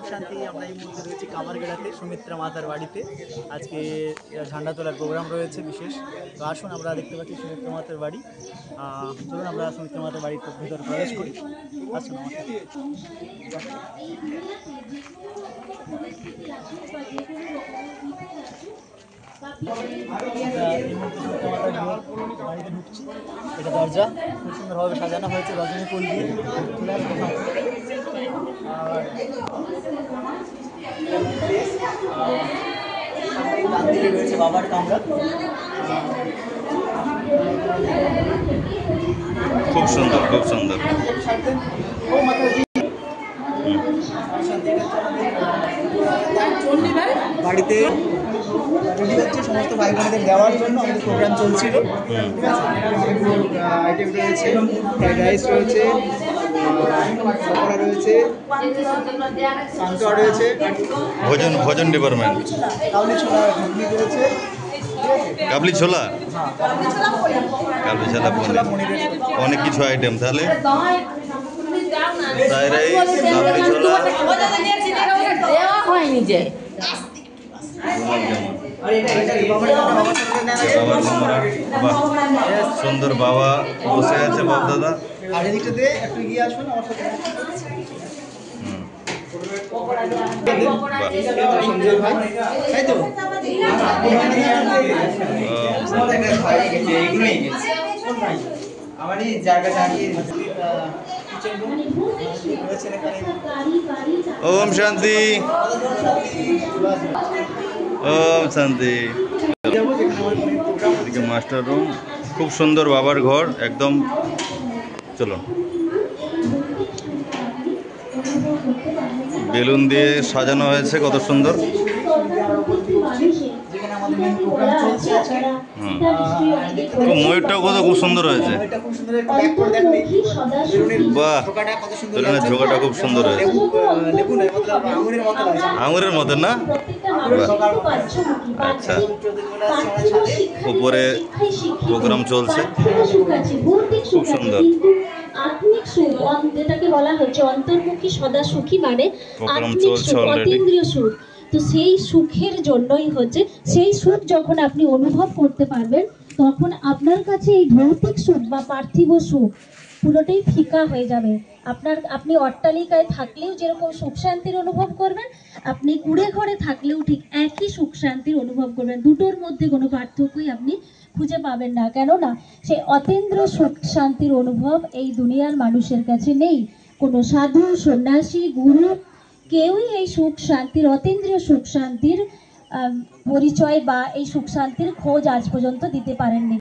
শান্তি। আমরা এই মুহূর্তে রয়েছি কামারগেড়াতে সুমিত্রা মাতার বাড়িতে। আজকে ঝান্ডা তোলার প্রোগ্রাম রয়েছে বিশেষ। তো আসুন, আমরা দেখতে পাচ্ছি সুমিত্রা মাতার বাড়ি। চলুন আমরা সুমিত্রা মাতার বাড়ির ভিতরে প্রবেশ করি। আসুন আমরা এই মুহূর্তে সুমিত্রা মাতার বাড়িতে ঢুকছি। এটা দরজা খুব সুন্দরভাবে সাজানো হয়েছে রজনী ফুল দিয়ে। আর রয়েছে বাবার কামরা। খুব সুন্দর, খুব সুন্দর। বাড়িতে রেডি হচ্ছে সমস্ত ভাই বোনেদের দেওয়ার জন্য আমাদের প্রোগ্রাম চলছিল। ঠিক আছে, আইটেম রয়েছে, ফ্রাইড রাইস রয়েছে, পকোড়া রয়েছে, সান্তুয়া রয়েছে, ভোজন ডিপার্টমেন্ট, কাবলি ছোলা ঘুগনি রয়েছে, কাবলি ছোলা, কাবলি ছোলা পনির, অনেক কিছু আইটেম। তাহলে ফ্রাইড রাইস, কাবলি ছোলা, সুন্দর বাবা বসে আছে, বাপ দাদা। আর এদিকটাতে একটু এগিয়ে আসুন আমার সাথে। সঞ্জয় ভাই, তাই তো আমারই জায়গা জানিয়ে ওম শান্তি, ওম শান্তি। এদিকে মাস্টার রুম, খুব সুন্দর বাবার ঘর একদম। চলো, বেলুন দিয়ে সাজানো হয়েছে, কত সুন্দর। ময়ূরটাও কত খুব সুন্দর হয়েছে। বাহ, বেলুনের ঝোঁকাটা খুব সুন্দর হয়েছে, আঙুরের মতন না? আচ্ছা, উপরে প্রোগ্রাম চলছে, খুব সুন্দর। আত্মিক সুখ, যেটাকে বলা হচ্ছে অন্তর্মুখী সদা সুখী, মানে আত্মিক সুখ, অতীন্দ্রিয় সুখ। তো সেই সুখের জন্যই হচ্ছে, সেই সুখ যখন আপনি অনুভব করতে পারবেন, তখন আপনার কাছে এই ভৌতিক সুখ বা পার্থিব সুখ পুরোটাই ফিকা হয়ে যাবে। আপনি অট্টালিকায় থাকলেও যেরকম সুখ শান্তির অনুভব করবেন, আপনি কুড়ে ঘরে থাকলেও ঠিক একই সুখ শান্তির অনুভব করবেন। দুটোর মধ্যে কোনো পার্থক্যই আপনি খুঁজে পাবেন না। কেননা সেই অতীন্দ্র সুখ শান্তির অনুভব এই দুনিয়ার মানুষের কাছে নেই। কোনো সাধু, সন্ন্যাসী, গুরু কেউই এই সুখ শান্তির, অতীন্দ্রিয় সুখ শান্তির পরিচয় বা এই সুখ শান্তির খোঁজ আজ পর্যন্ত দিতে পারেননি।